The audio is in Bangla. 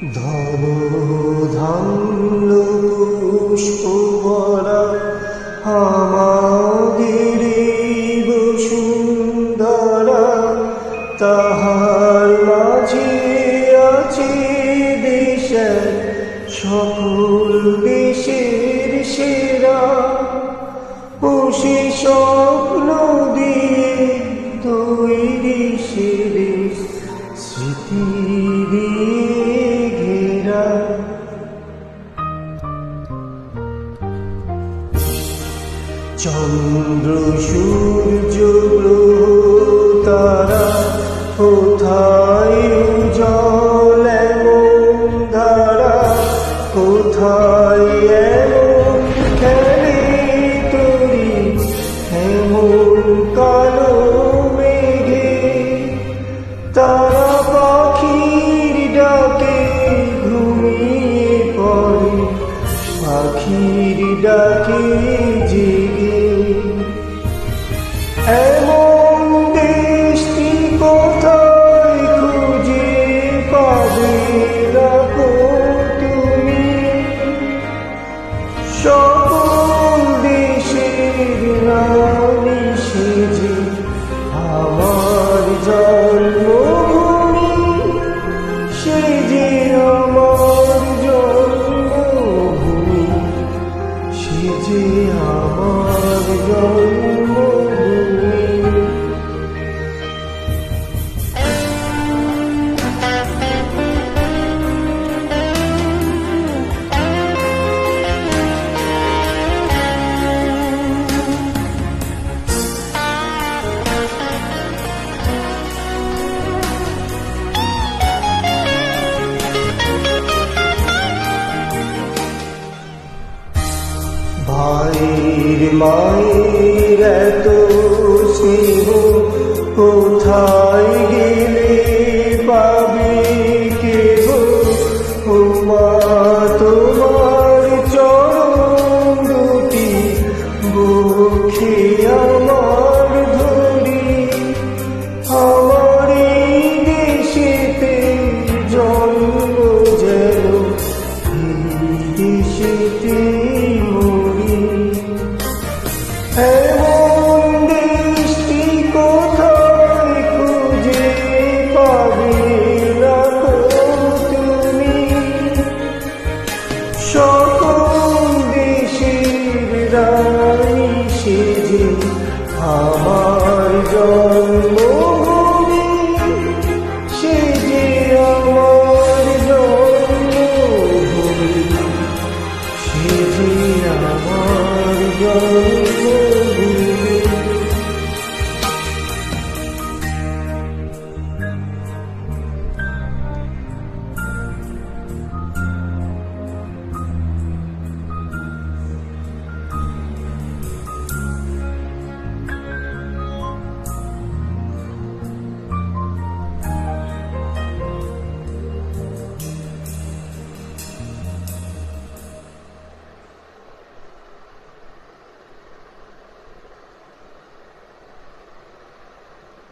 ধন ধান্য পুষ্প ভরা আমাদের বসুন্ধরা, তাহার মাঝে আছে দেশের সকল দেশের সেরা। ও সে স্বপ্ন দিয়ে তৈরি সে দেশ স্মৃতি দিয়ে ঘেরা। চন্দ্র সূর্য গ্রহ তারা কোথায় উজ্জ্বল এমন ধারা, কোথায় এমন খেলে তরি এমন কালো মেঘে। তারা পাখির ডাকে ঘুমিয়ে পড়ে, পাখির ডাকে জেগে। এমন দেশটি কোথায় খুঁজে পাবে রাখো তুমি, সকল দেশের নারী সেজে আমার জন্মভূমি, সে যে আমার জন্মভূমি, সে যে আমার জন্মভূমি। ভাইয়ের মায়ের এত